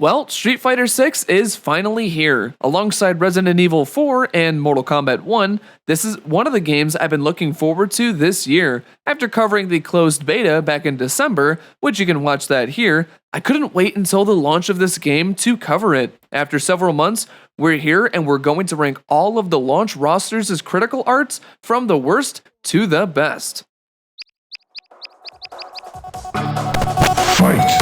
Well, Street Fighter 6 is finally here. Alongside Resident Evil 4 and Mortal Kombat 1, this is one of the games I've been looking forward to this year. After covering the closed beta back in December, which you can watch that here, I couldn't wait until the launch of this game to cover it. After several months, we're here and we're going to rank all of the launch rosters as critical arts from the worst to the best. Fight!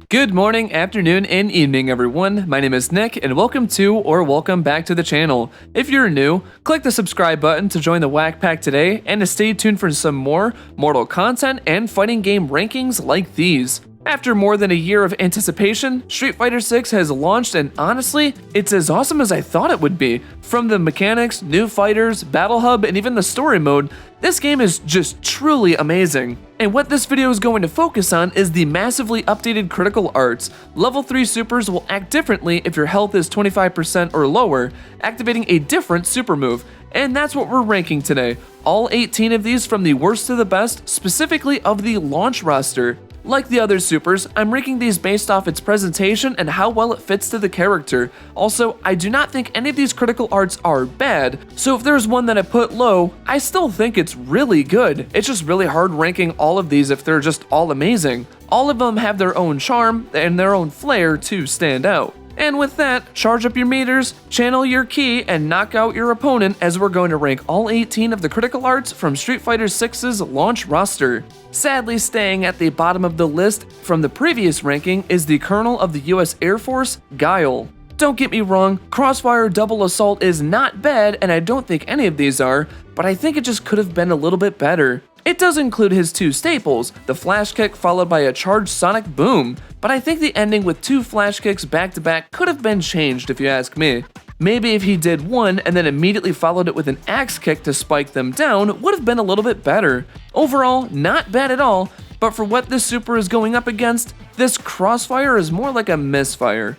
Good morning, afternoon, and evening, everyone. My name is Nick, and welcome to or welcome back to the channel. If you're new, click the subscribe button to join the Whack Pack today, and to stay tuned for some more Mortal content and fighting game rankings like these. After more than a year of anticipation, Street Fighter 6 has launched, and honestly, it's as awesome as I thought it would be. From the mechanics, new fighters, battle hub, and even the story mode, this game is just truly amazing. And what this video is going to focus on is the massively updated critical arts. Level 3 supers will act differently if your health is 25% or lower, activating a different super move. And that's what we're ranking today. All 18 of these from the worst to the best, specifically of the launch roster. Like the other supers, I'm ranking these based off its presentation and how well it fits to the character. Also, I do not think any of these critical arts are bad, so if there's one that I put low, I still think it's really good. It's just really hard ranking all of these if they're just all amazing. All of them have their own charm and their own flair to stand out. And with that, charge up your meters, channel your ki, and knock out your opponent as we're going to rank all 18 of the critical arts from Street Fighter 6's launch roster. Sadly, staying at the bottom of the list from the previous ranking is the Colonel of the US Air Force, Guile. Don't get me wrong, Crossfire Double Assault is not bad, and I don't think any of these are, but I think it just could have been a little bit better. It does include his two staples, the flash kick followed by a charged sonic boom, but I think the ending with two flash kicks back to back could have been changed if you ask me. Maybe if he did one and then immediately followed it with an axe kick to spike them down would have been a little bit better. Overall, not bad at all, but for what this super is going up against, this Crossfire is more like a misfire.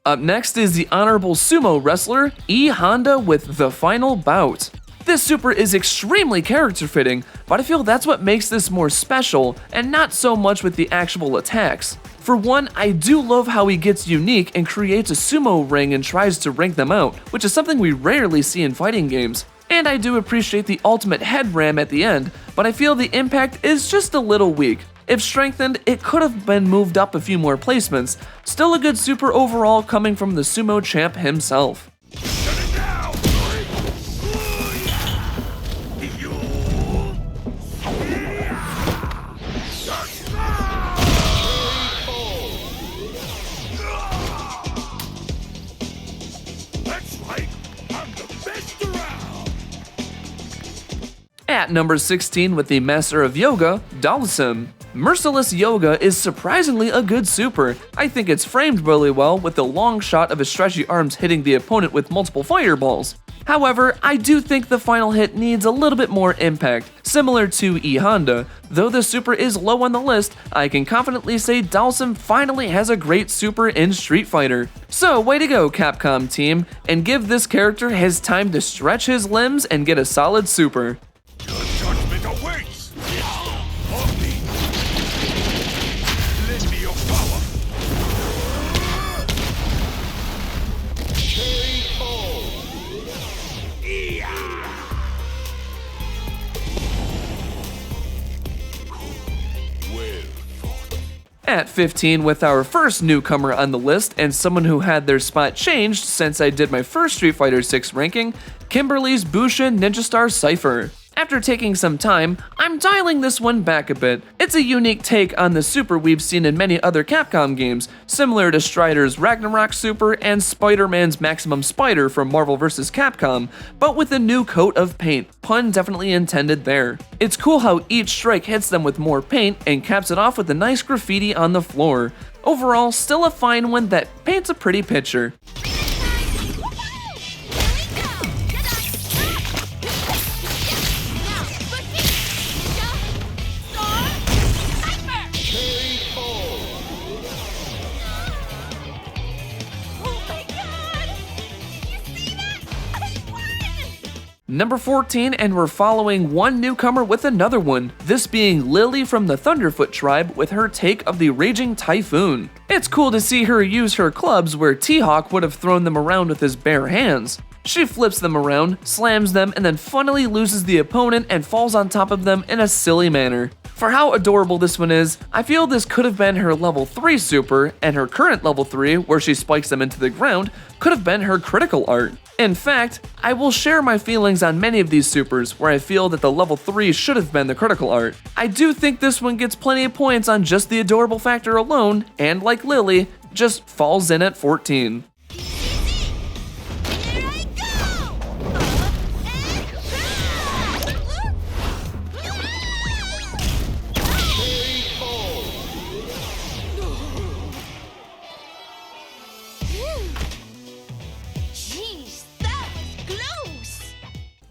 Up next is the honorable sumo wrestler, E Honda with The Final Bout. This super is extremely character fitting, but I feel that's what makes this more special, and not so much with the actual attacks. For one, I do love how he gets unique and creates a sumo ring and tries to rank them out, which is something we rarely see in fighting games. And I do appreciate the ultimate head ram at the end, but I feel the impact is just a little weak. If strengthened, it could have been moved up a few more placements. Still a good super overall coming from the sumo champ himself. At number 16 with the Master of Yoga, Dawson. Merciless Yoga is surprisingly a good super. I think it's framed really well with the long shot of his stretchy arms hitting the opponent with multiple fireballs. However, I do think the final hit needs a little bit more impact, similar to E Honda. Though the super is low on the list, I can confidently say Dawson finally has a great super in Street Fighter. So way to go, Capcom team, and give this character his time to stretch his limbs and get a solid super. Your judgment awaits! On me! Lend me your power! At 15 with our first newcomer on the list and someone who had their spot changed since I did my first Street Fighter 6 ranking, Kimberly's Bushin Ninja Star Cipher. After taking some time, I'm dialing this one back a bit. It's a unique take on the super we've seen in many other Capcom games, similar to Strider's Ragnarok Super and Spider-Man's Maximum Spider from Marvel vs. Capcom, but with a new coat of paint, pun definitely intended there. It's cool how each strike hits them with more paint and caps it off with a nice graffiti on the floor. Overall, still a fine one that paints a pretty picture. Number 14, and we're following one newcomer with another one, this being Lily from the Thunderfoot tribe with her take of the Raging Typhoon. It's cool to see her use her clubs where T-Hawk would have thrown them around with his bare hands. She flips them around, slams them, and then funnily loses the opponent and falls on top of them in a silly manner. For how adorable this one is, I feel this could have been her level 3 super, and her current level 3, where she spikes them into the ground, could have been her critical art. In fact, I will share my feelings on many of these supers where I feel that the level 3 should have been the critical art. I do think this one gets plenty of points on just the adorable factor alone, and like Lily, just falls in at 14.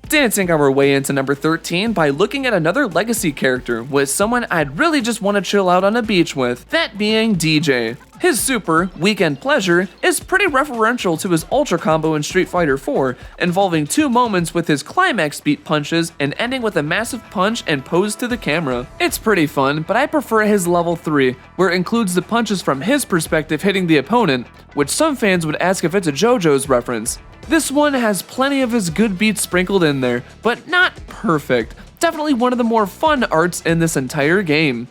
Dancing our way into number 13 by looking at another legacy character with someone I'd really just want to chill out on a beach with, that being DJ. His super, Weekend Pleasure, is pretty referential to his ultra combo in Street Fighter 4, involving 2 moments with his climax beat punches and ending with a massive punch and pose to the camera. It's pretty fun, but I prefer his level 3, where it includes the punches from his perspective hitting the opponent, which some fans would ask if it's a JoJo's reference. This one has plenty of his good beats sprinkled in there, but not perfect. Definitely one of the more fun arts in this entire game.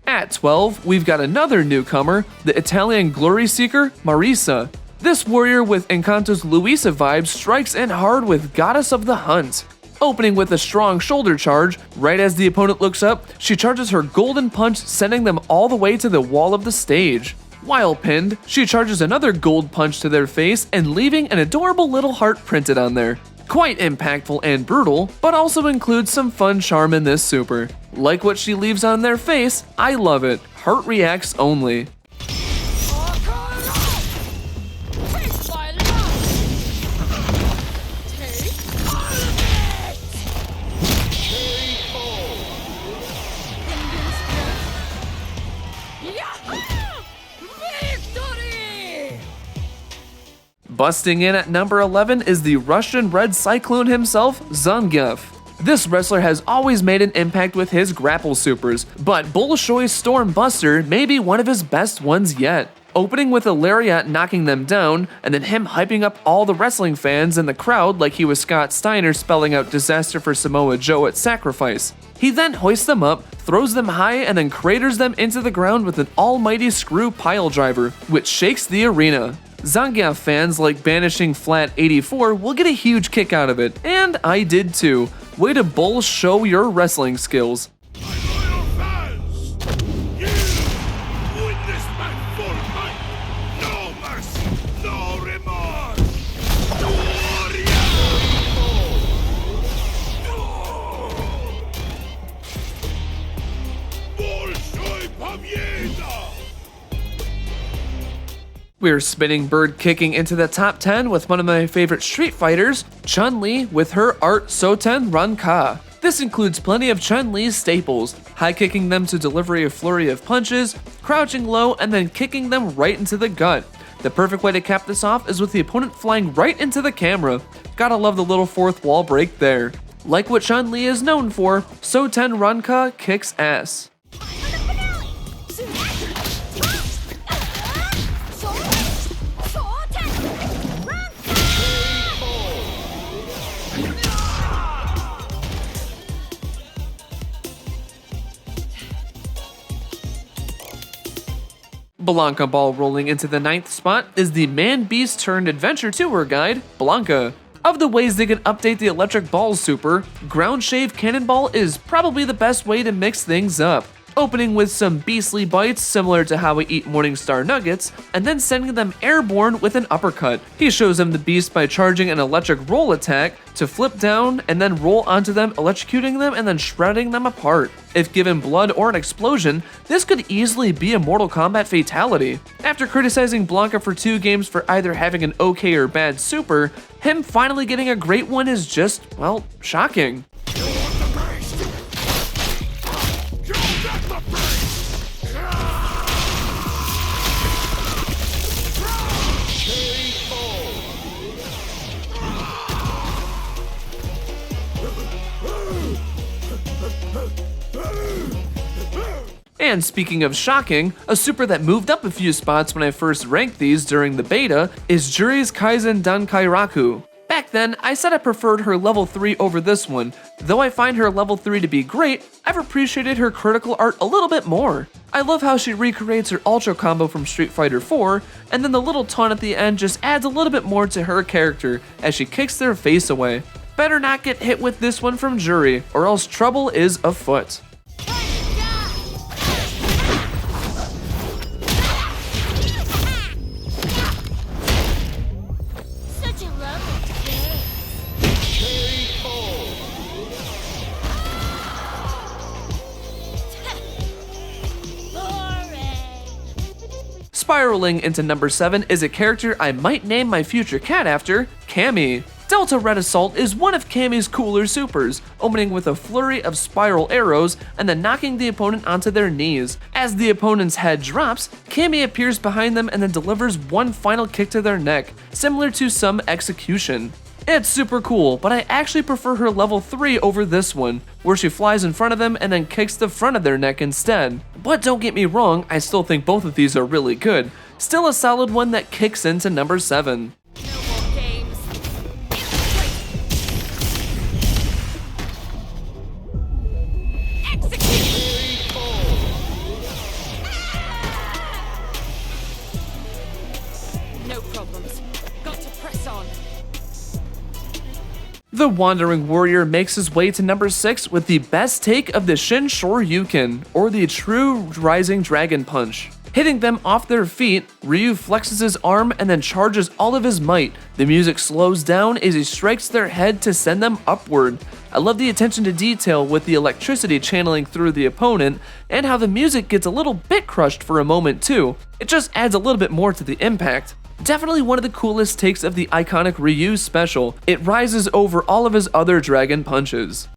At 12, we've got another newcomer, the Italian glory seeker, Marisa. This warrior with Encanto's Luisa vibes strikes in hard with Goddess of the Hunt. Opening with a strong shoulder charge, right as the opponent looks up, she charges her golden punch, sending them all the way to the wall of the stage. While pinned, she charges another gold punch to their face and leaving an adorable little heart printed on there. Quite impactful and brutal, but also includes some fun charm in this super. Like what she leaves on their face, I love it. Heart reacts only. Busting in at number 11 is the Russian Red Cyclone himself, Zangief. This wrestler has always made an impact with his grapple supers, but Bolshoi's Storm Buster may be one of his best ones yet. Opening with a lariat knocking them down, and then him hyping up all the wrestling fans in the crowd like he was Scott Steiner spelling out disaster for Samoa Joe at Sacrifice. He then hoists them up, throws them high, and then craters them into the ground with an almighty screw pile driver, which shakes the arena. Zangief fans like Banishing Flat 84 will get a huge kick out of it, and I did too. Way to Bull show your wrestling skills. My loyal fans, you witness my full might. No mercy, no remorse. Warrior! Bolshoi Pobjeda! We're spinning bird kicking into the top 10 with one of my favorite Street Fighters, ChunLi with her art Soten Ranka. This includes plenty of ChunLi's staples, high kicking them to deliver a flurry of punches, crouching low, and then kicking them right into the gut. The perfect way to cap this off is with the opponent flying right into the camera. Gotta love the little fourth wall break there. Like what ChunLi is known for, Soten Ranka kicks ass. Blanca ball rolling into the 9th spot is the Man-Beast turned adventure tour guide, Blanca. Of the ways they can update the electric ball super, ground shave cannonball is probably the best way to mix things up. opening with some beastly bites similar to how we eat Morningstar nuggets, and then sending them airborne with an uppercut. He shows them the beast by charging an electric roll attack to flip down and then roll onto them, electrocuting them and then shredding them apart. If given blood or an explosion, this could easily be a Mortal Kombat fatality. After criticizing Blanca for 2 games for either having an okay or bad super, him finally getting a great one is just, well, shocking. You want the beast? You get the beast! And speaking of shocking, a super that moved up a few spots when I first ranked these during the beta is Juri's Kaizen Dankairaku. Back then, I said I preferred her level 3 over this one. Though I find her level 3 to be great, I've appreciated her critical art a little bit more. I love how she recreates her Ultra combo from Street Fighter 4, and then the little taunt at the end just adds a little bit more to her character as she kicks their face away. Better not get hit with this one from Juri, or else trouble is afoot. Spiraling into number 7 is a character I might name my future cat after, Cammy. Delta Red Assault is one of Cammy's cooler supers, opening with a flurry of spiral arrows and then knocking the opponent onto their knees. As the opponent's head drops, Cammy appears behind them and then delivers one final kick to their neck, similar to some execution. It's super cool, but I actually prefer her level 3 over this one, where she flies in front of them and then kicks the front of their neck instead. But don't get me wrong, I still think both of these are really good. Still a solid one that kicks into number 7. No problems. Got to press on. The Wandering Warrior makes his way to number 6 with the best take of the Shin Shoryuken, or the True Rising Dragon Punch. Hitting them off their feet, Ryu flexes his arm and then charges all of his might. The music slows down as he strikes their head to send them upward. I love the attention to detail with the electricity channeling through the opponent, and how the music gets a little bit crushed for a moment too. It just adds a little bit more to the impact. Definitely one of the coolest takes of the iconic Ryu special. It rises over all of his other dragon punches.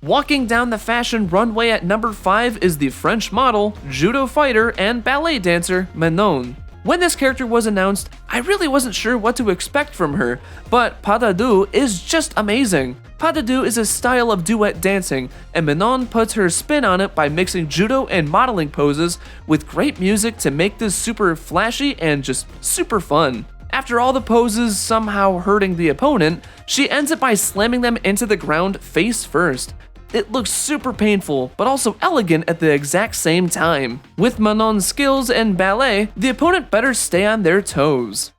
Walking down the fashion runway at number 5 is the French model, judo fighter, and ballet dancer Manon. When this character was announced, I really wasn't sure what to expect from her, but pas de deux is just amazing. Pas de deux is a style of duet dancing, and Manon puts her spin on it by mixing judo and modeling poses with great music to make this super flashy and just super fun. After all the poses somehow hurting the opponent, she ends it by slamming them into the ground face first. It looks super painful, but also elegant at the exact same time. With Manon's skills and ballet, the opponent better stay on their toes.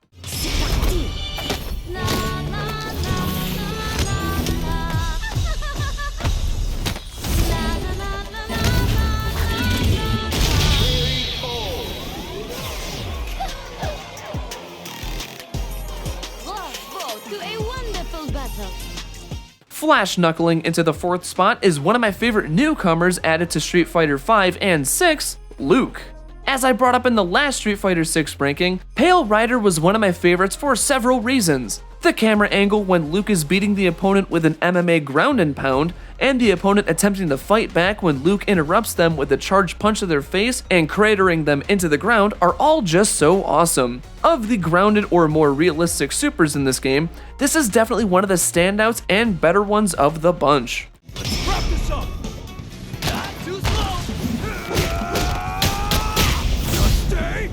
Flash knuckling into the 4th spot is one of my favorite newcomers added to Street Fighter 5 and 6, Luke. As I brought up in the last Street Fighter 6 ranking, Pale Rider was one of my favorites for several reasons. The camera angle when Luke is beating the opponent with an MMA ground and pound, and the opponent attempting to fight back when Luke interrupts them with a charged punch to their face and cratering them into the ground are all just so awesome. Of the grounded or more realistic supers in this game, this is definitely one of the standouts and better ones of the bunch. Let's wrap this up. Not too slow. Just stay.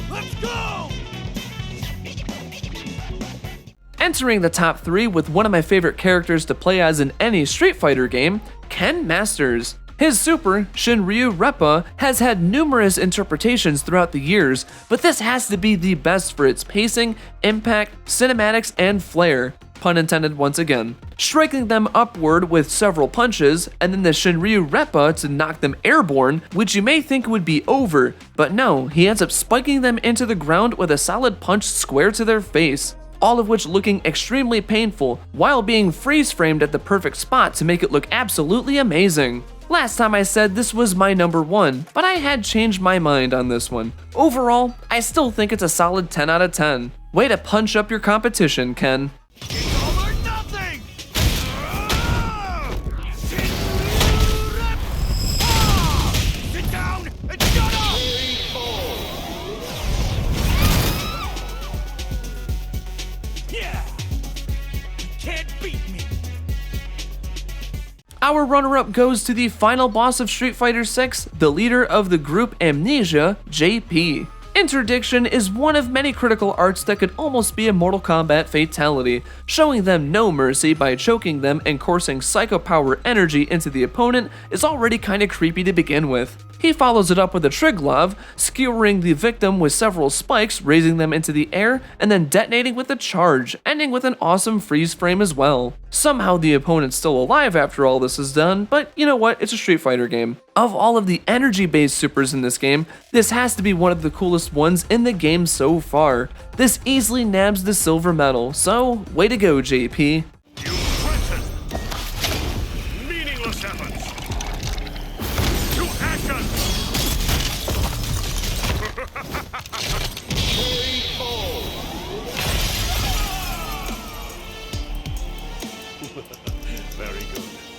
Let's Entering the top 3 with one of my favorite characters to play as in any Street Fighter game, Ken Masters. His super, Shinryu Reppa, has had numerous interpretations throughout the years, but this has to be the best for its pacing, impact, cinematics, and flair. Pun intended once again. Striking them upward with several punches, and then the Shinryu Reppa to knock them airborne, which you may think would be over, but no, he ends up spiking them into the ground with a solid punch square to their face. All of which looking extremely painful, while being freeze-framed at the perfect spot to make it look absolutely amazing. Last time I said this was my number 1, but I had changed my mind on this one. Overall, I still think it's a solid 10 out of 10. Way to punch up your competition, Ken. It's all or nothing! Sit down and shut up! Yeah! You can't beat me! Our runner-up goes to the final boss of Street Fighter 6, the leader of the group Amnesia, JP. Interdiction is one of many critical arts that could almost be a Mortal Kombat fatality, showing them no mercy by choking them and coursing psycho power energy into the opponent is already kinda creepy to begin with. He follows it up with a Triglav, skewering the victim with several spikes, raising them into the air, and then detonating with a charge, ending with an awesome freeze frame as well. Somehow the opponent's still alive after all this is done, but you know what, it's a Street Fighter game. Of all of the energy-based supers in this game, this has to be one of the coolest ones in the game so far. This easily nabs the silver medal, so way to go, JP. You printed! Meaningless efforts! To action!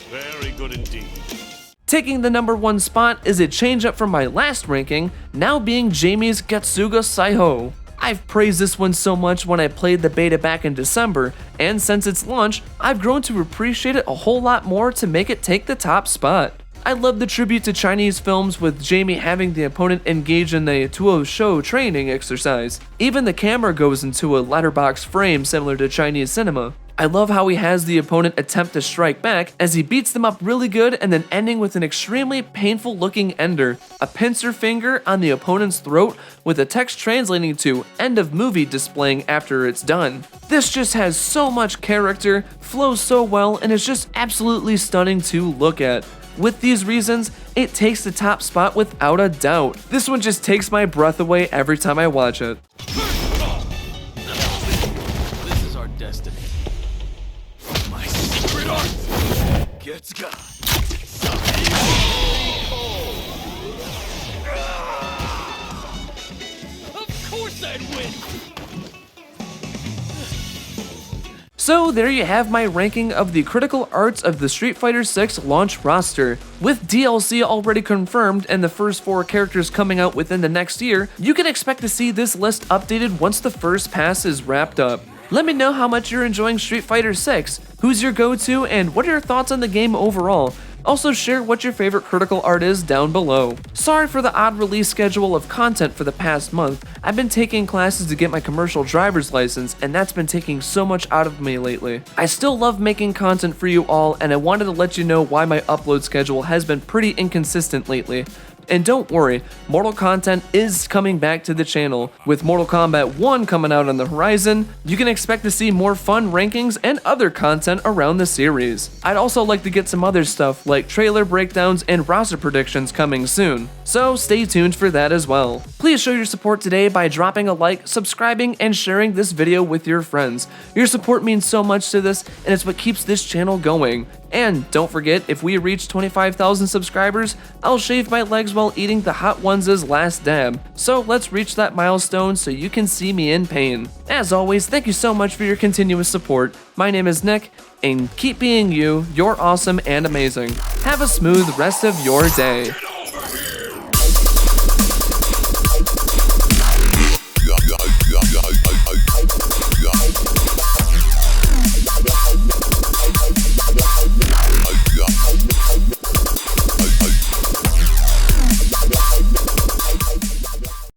Very good indeed. Taking the number 1 spot is a change up from my last ranking, now being Jamie's Katsuga Saiho. I've praised this one so much when I played the beta back in December, and since its launch, I've grown to appreciate it a whole lot more to make it take the top spot. I love the tribute to Chinese films with Jamie having the opponent engage in a Tuo Shou training exercise. Even the camera goes into a letterbox frame similar to Chinese cinema. I love how he has the opponent attempt to strike back as he beats them up really good and then ending with an extremely painful looking ender, a pincer finger on the opponent's throat with a text translating to end of movie displaying after it's done. This just has so much character, flows so well, and is just absolutely stunning to look at. With these reasons, it takes the top spot without a doubt. This one just takes my breath away every time I watch it. This is our destiny. My secret art gets got. Of course I'd win. So there you have my ranking of the critical arts of the Street Fighter 6 launch roster. With DLC already confirmed and the first 4 characters coming out within the next year, you can expect to see this list updated once the first pass is wrapped up. Let me know how much you're enjoying Street Fighter 6, who's your go-to, and what are your thoughts on the game overall. Also share what your favorite critical art is down below. Sorry for the odd release schedule of content for the past month. I've been taking classes to get my commercial driver's license, and that's been taking so much out of me lately. I still love making content for you all, and I wanted to let you know why my upload schedule has been pretty inconsistent lately. And don't worry, Mortal content is coming back to the channel. With Mortal Kombat 1 coming out on the horizon, you can expect to see more fun rankings and other content around the series. I'd also like to get some other stuff like trailer breakdowns and roster predictions coming soon, so stay tuned for that as well. Please show your support today by dropping a like, subscribing, and sharing this video with your friends. Your support means so much to this, and it's what keeps this channel going. And don't forget, if we reach 25,000 subscribers, I'll shave my legs while eating the Hot Ones' last dab. So let's reach that milestone so you can see me in pain. As always, thank you so much for your continuous support. My name is Nick, and keep being you, you're awesome and amazing. Have a smooth rest of your day.